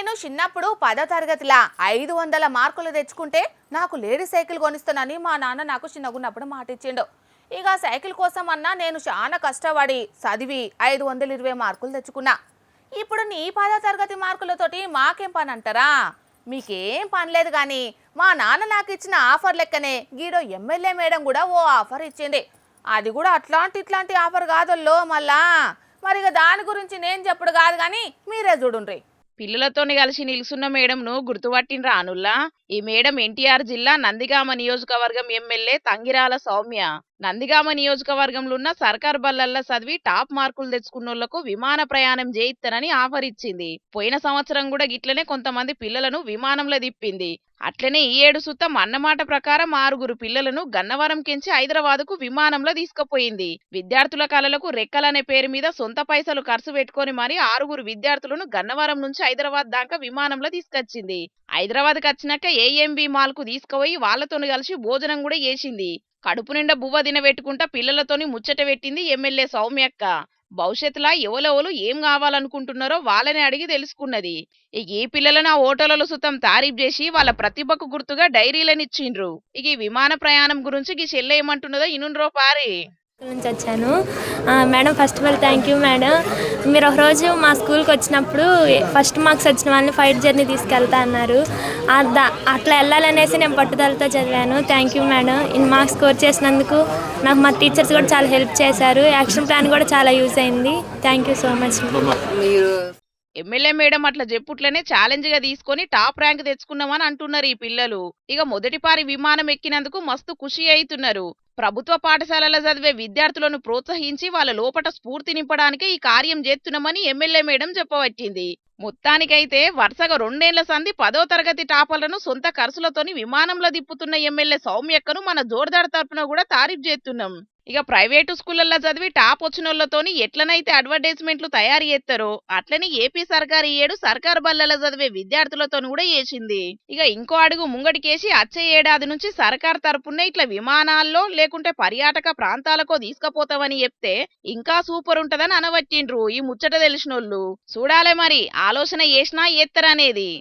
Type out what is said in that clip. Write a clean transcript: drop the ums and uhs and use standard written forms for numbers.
నేను చిన్నప్పుడు 10వ తరగతిలా 500 మార్కులు తెచ్చుకుంటే నాకు లేడీ సైకిల్ కొనిస్తానని మా నాన్న నాకు చిన్నగున్నప్పుడు మాట ఇచ్చిండు. ఇక సైకిల్ కోసం అన్నా నేను చాలా కష్టపడి చదివి 520 మార్కులు తెచ్చుకున్నా. ఇప్పుడు నీ 10వ తరగతి మార్కులతోటి మాకేం పని అంటారా? మీకేం పని లేదు కానీ మా నాన్న నాకు ఇచ్చిన ఆఫర్ లెక్కనే గీడో ఎమ్మెల్యే మేడం కూడా ఓ ఆఫర్ ఇచ్చింది. అది కూడా ఇట్లాంటి ఆఫర్ కాదల్లో మళ్ళా. మరి ఇక దాని గురించి నేను చెప్పుడు కాదు కానీ మీరే చూడుండ్రి. పిల్లలతోని కలిసి నిలుసున్న మేడంను గుర్తుపట్టినరా అనుల్లా? ఈ మేడం ఎన్టీఆర్ జిల్లా నందిగామ నియోజకవర్గం ఎమ్మెల్యే తంగిరాల సౌమ్య. నందిగామ నియోజకవర్గంలో ఉన్న సర్కార్ బల్లల్లో చదివి టాప్ మార్కులు తెచ్చుకున్నోళ్లకు విమాన ప్రయాణం చేయిస్తానని ఆఫర్ ఇచ్చింది. పోయిన సంవత్సరం కూడా గిట్లనే కొంతమంది పిల్లలను విమానంలో తిప్పింది. అట్లనే ఈ ఏడు సుతం అన్నమాట ప్రకారం 6 పిల్లలను గన్నవరం కెంచి హైదరాబాదుకు విమానంలో తీసుకుపోయింది. విద్యార్థుల కలలకు రెక్కలనే పేరు మీద సొంత పైసలు ఖర్చు పెట్టుకొని మరి 6 విద్యార్థులను గన్నవరం నుంచి హైదరాబాద్ దాకా విమానంలో తీసుకొచ్చింది. హైదరాబాద్కి వచ్చినాక ఏఎంబి మాల్ కు తీసుకుపోయి వాళ్లతోని కలిసి భోజనం కూడా చేసింది. కడుపు నిండా బువ్వ తినబెట్టుకుంటా పిల్లలతోని ముచ్చట పెట్టింది ఎమ్మెల్యే సౌమ్యక్క. భవిష్యత్తులో ఎవలెవలు ఏం కావాలనుకుంటున్నారో వాళ్ళని అడిగి తెలుసుకున్నది. ఇక ఈ పిల్లలను ఆ హోటళ్లలో సుతం తారీఫ్ చేసి వాళ్ళ ప్రతిభకు గుర్తుగా డైరీలను ఇచ్చిండ్రు. ఇక ఈ విమాన ప్రయాణం గురించి ఈ చెల్లె ఏమంటున్నదో ఇనుండ్రో పారి. నుంచి వచ్చాను. Madam, first of all thank you madam. మీరు ఒకరోజు మా స్కూల్కి వచ్చినప్పుడు ఫస్ట్ మార్క్స్ వచ్చిన వాళ్ళని ఫైట్ జర్నీ తీసుకెళ్తా అన్నారు. అట్లా వెళ్ళాలనేసి నేను పట్టుదలతో చదివాను. Thank you madam. ఇన్ని మార్క్స్ స్కోర్ చేసినందుకు నాకు మా టీచర్స్ కూడా చాలా హెల్ప్ చేశారు. యాక్షన్ ప్లాన్ కూడా చాలా యూజ్ అయింది. Thank you so much. MLA madam అట్లా చెప్పుట్లనే ఛాలెంజ్ గా తీసుకొని టాప్ ర్యాంక్ తెచ్చుకున్నామని అంటున్నారు ఈ పిల్లలు. ఇక మొదటిపారి విమానం ఎక్కినందుకు మస్తు ఖుషి అవుతున్నారు. ప్రభుత్వ పాఠశాలలో చదివే విద్యార్థులను ప్రోత్సహించి వాళ్ళ లోపట స్ఫూర్తి నింపడానికి ఈ కార్యం చేస్తున్నామని ఎమ్మెల్యే మేడం చెప్పవచ్చింది. మొత్తానికైతే వరుసగా 2 ఏళ్ల సంధి 10వ తరగతి టాపర్లను సొంత ఖర్చులతోని విమానంలో తిప్పుతున్న ఎమ్మెల్యే సౌమ్యక్కను మన జోర్దార్ తరపున కూడా తారీఫ్ చేస్తున్నాం. ఇక ప్రైవేటు స్కూళ్లలో చదివి టాప్ వచ్చినోళ్లతోని ఎట్లనైతే అడ్వర్టైజ్మెంట్లు తయారు చేస్తారో అట్లనే ఏపీ సర్కార్ ఈ ఏడు సర్కార్ బళ్ళలో చదివే విద్యార్థులతోని కూడా చేసింది. ఇక ఇంకో అడుగు ముంగటికేసి వచ్చే ఏడాది నుంచి సర్కార్ తరపునే ఇట్లా విమానాల్లో లేకుంటే పర్యాటక ప్రాంతాలకో తీసుకుపోతామని చెప్తే ఇంకా సూపర్ ఉంటదని అనవట్టిండ్రు ఈ ముచ్చట తెలిసినోళ్ళు. చూడాలే మరి ఆలోచన చేసినా చేస్తారనేది.